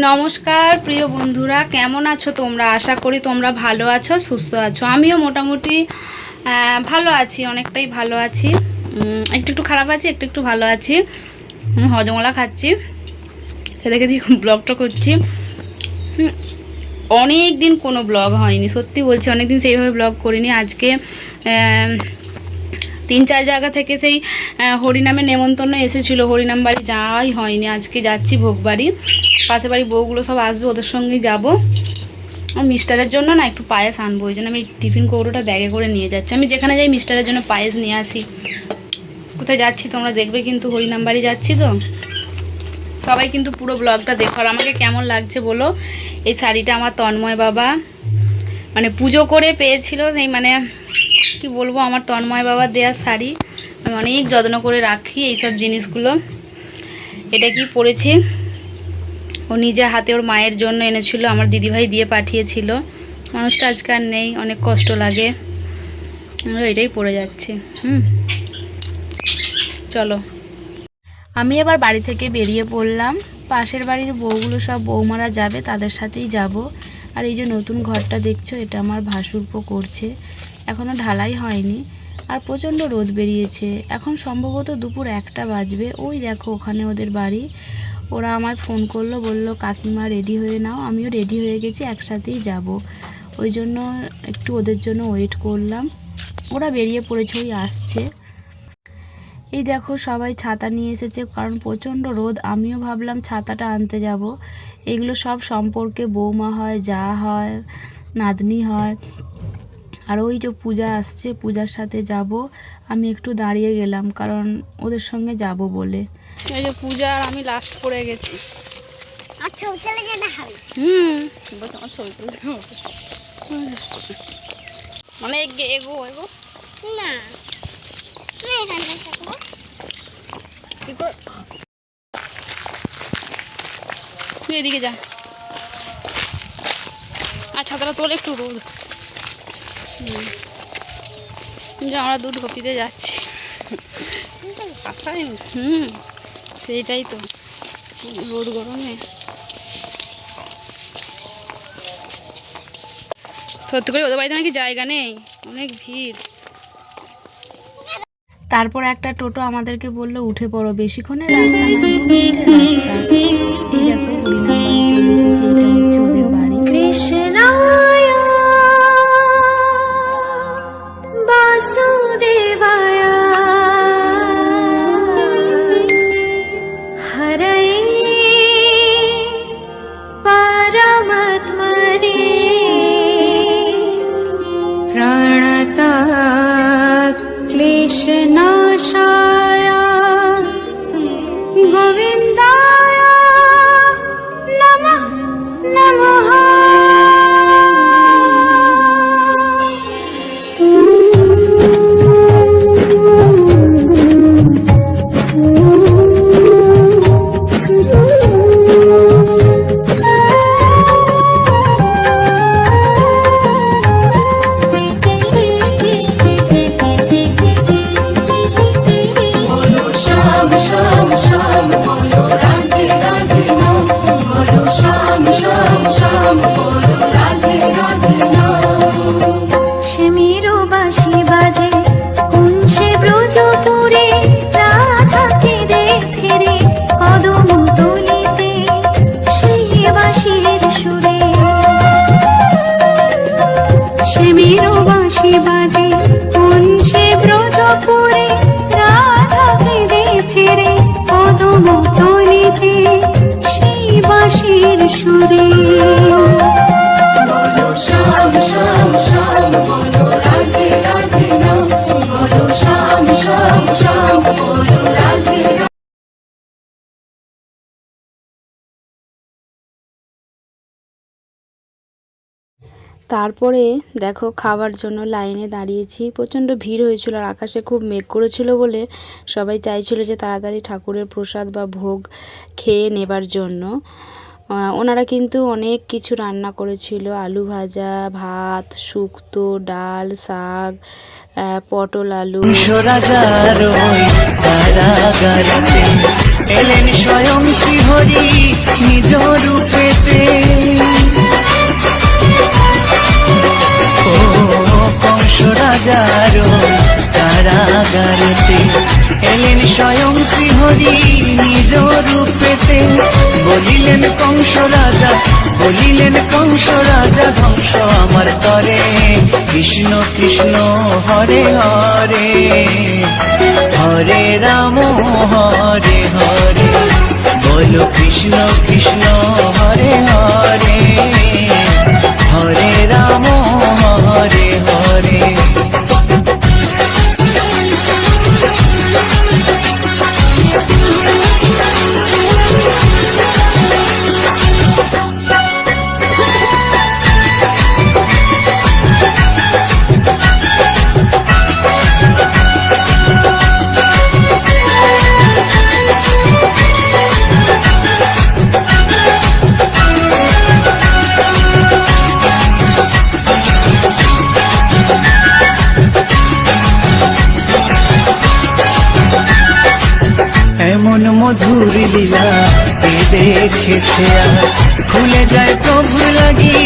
নমস্কার প্রিয় বন্ধুরা, কেমন আছো তোমরা? আশা করি তোমরা ভালো আছো, সুস্থ আছো। আমিও মোটামুটি ভালো আছি, অনেকটাই ভালো আছি। একটু একটু খারাপ আছি, একটু একটু ভালো আছি। হজমলা খাচ্ছি, খেতে খেতে ব্লগটা করছি। অনেক দিন কোনো ব্লগ হয়নি, সত্যি বলছি, অনেক দিন সেইভাবে ব্লগ করিনি। আজকে 3-4 জায়গা থেকে সেই হরিনামের নেমন্তন্ন এসেছিলো, হরিনাম বাড়ি যাওয়াই হয়নি। আজকে যাচ্ছি ভোগবাড়ি, পাশে বাড়ি বউগুলো সব আসবে, ওদের সঙ্গেই যাবো। মিস্টারের জন্য না একটু পায়েস আনবো, ওই জন্য আমি টিফিন কৌটোটা ব্যাগে করে নিয়ে যাচ্ছি। আমি যেখানে যাই মিস্টারের জন্য পায়েস নিয়ে আসি। কোথায় যাচ্ছি তোমরা দেখবে কিন্তু, হরিনাম বাড়ি যাচ্ছি তো। সবাই কিন্তু পুরো ব্লগটা দেখো। আর আমাকে কেমন লাগছে বলো। এই শাড়িটা আমার তন্ময় বাবা মানে পুজো করে পেয়েছিল, সেই মানে কি বলবো, আমার তন্ময় বাবার দেয়া শাড়ি। আমি অনেক যত্ন করে রাখি এইসব জিনিসগুলো। এটা কি পরেছি, ও নিজে হাতে ওর মায়ের জন্য এনেছিল, আমার দিদিভাই দিয়ে পাঠিয়েছিল। মানুষটা আজকে আর নেই, অনেক কষ্ট লাগে। এটাই পরে যাচ্ছে। চলো, আমি এবার বাড়ি থেকে বেরিয়ে পড়লাম। পাশের বাড়ির বউগুলো সব বৌমারা যাবে, তাদের সাথেই যাব। আর এই যে নতুন ঘরটা দেখছো, এটা আমার ভাসুরপো করছে, এখনও ঢালাই হয়নি। আর প্রচণ্ড রোদ বেরিয়েছে, এখন সম্ভবত দুপুর 1টা বাজবে। ওই দেখো ওখানে ওদের বাড়ি। ওরা আমায় ফোন করলো, বললো কাকিমা রেডি হয়ে নাও। আমিও রেডি হয়ে গেছি, একসাথেই যাব। ওই জন্য একটু ওদের জন্য ওয়েট করলাম। ওরা বেরিয়ে পড়েছে, ওই আসছে। এই দেখো সবাই ছাতা নিয়ে এসেছে, কারণ প্রচণ্ড রোদ। আমিও ভাবলাম ছাতাটা আনতে যাব। এগুলো সব সম্পর্কে বৌমা হয়, যা হয়, নাতনি হয়। আর ওই যে পূজা আসছে, পূজার সাথে যাব। আমি একটু দাঁড়িয়ে গেলাম, কারণ ওদের সঙ্গে যাব বলে। এই যে পূজা আর আমি লাস্ট পড়ে গেছি। আচ্ছা চলে গেলে দেখাবি। বস আমার ছবি তুলে মানে এগো এগো না তুই এদিকে যা। আর ছাতাটা তোলে, একটু রোদ। আমরা দুধ ঢপিতে যাচ্ছি। সেইটাই তো, রোদ গরমে। সত্যি করে ওদের বাড়িতে নাকি জায়গা নেই, অনেক ভিড়। তারপর একটা টোটো আমাদেরকে বললো উঠে পড়ো, বেশিক্ষণের রাস্তা নয়, 2 মিনিটের রাস্তা। এই দেখো হরিনাম বাড়ি চলে এসেছে, এটা হচ্ছে ওদের বাড়ি। কৃষ্ণায় বাসুদেবায় হরয়ে পরমাত্মনে প্রণতঃ ক্লেশনাশায় গোবিন্দায় নমঃ নমঃ। তারপরে দেখো খাওয়ার জন্য লাইনে দাঁড়িয়েছি, প্রচণ্ড ভিড় হয়েছিল আর আকাশে খুব মেঘ করেছিল বলে সবাই চাইছিল যে তাড়াতাড়ি ঠাকুরের প্রসাদ বা ভোগ খেয়ে নেবার জন্য। ওনারা কিন্তু অনেক কিছু রান্না করেছিল, আলু ভাজা, ভাত, শুক্তো, ডাল, শাক, পটল আলু। এলেন স্বয়ং শ্রীহরি নিজ রূপেতে, কংস রাজার কারাগারেতে এলেন স্বয়ং শ্রীহরি নিজ রূপেতে। বলিলেন কংস রাজা ধ্বংস আমার তরে, কৃষ্ণ কৃষ্ণ হরে হরে, হরে রাম হরে হরে, বলো কৃষ্ণ কৃষ্ণ হরে হরে, হরে রাম হরে হরে। এমন মধুর লীলা কে দেখেছে আর, খুলে যায় প্রভু লাগি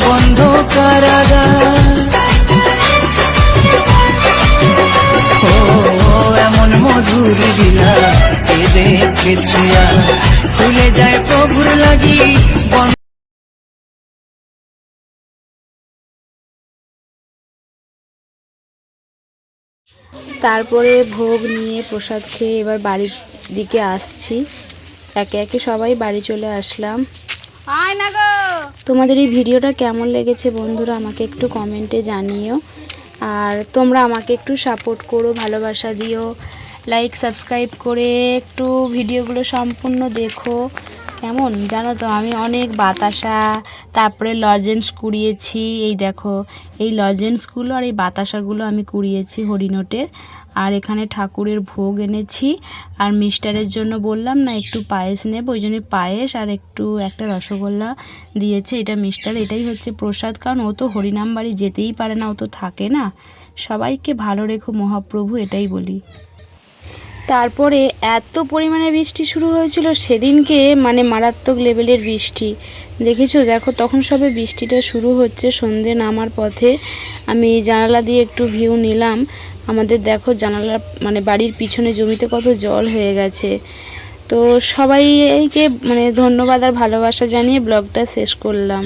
বন্ধ কারাগার। ও এমন মধুর লীলা কে দেখেছে আর, খুলে যায় প্রভুর লাগি বন্ধ। তারপরে ভোগ নিয়ে প্রসাদ খেয়ে এবার বাড়ির দিকে আসছি, একে একে সবাই বাড়ি চলে আসলাম। তোমাদের এই ভিডিওটা কেমন লেগেছে বন্ধুরা আমাকে একটু কমেন্টে জানিও, আর তোমরা আমাকে একটু সাপোর্ট করো, ভালোবাসা দিও, লাইক সাবস্ক্রাইব করে একটু ভিডিওগুলো সম্পূর্ণ দেখো। কেমন জানো তো, আমি অনেক বাতাসা, তারপরে লজেন্স কুড়িয়েছি, এই দেখো এই লজেন্সগুলো আর এই বাতাসাগুলো আমি কুড়িয়েছি হরিণটের। আর এখানে ঠাকুরের ভোগ এনেছি, আর মিস্টারের জন্য বললাম না একটু পায়েস নেব, ওই জন্য পায়েস আর একটু একটা রসগোল্লা দিয়েছে, এটা মিস্টার, এটাই হচ্ছে প্রসাদ, কারণ ও তো হরিনাম বাড়ি যেতেই পারে না, ও তো থাকে না। সবাইকে ভালো রেখো মহাপ্রভু, এটাই বলি। তারপরে এত পরিমাণে বৃষ্টি শুরু হয়েছিল সেদিনকে, মানে মারাত্মক লেভেলের বৃষ্টি, দেখেছো? দেখো তখন সবে বৃষ্টিটা শুরু হচ্ছে, সন্ধে নামার পথে আমি জানালা দিয়ে একটু ভিউ নিলাম। আমাদের দেখো জানালা মানে বাড়ির পিছনে জমিতে কত জল হয়ে গেছে। তো সবাইকে মানে ধন্যবাদ আর ভালোবাসা জানিয়ে ব্লগটা শেষ করলাম।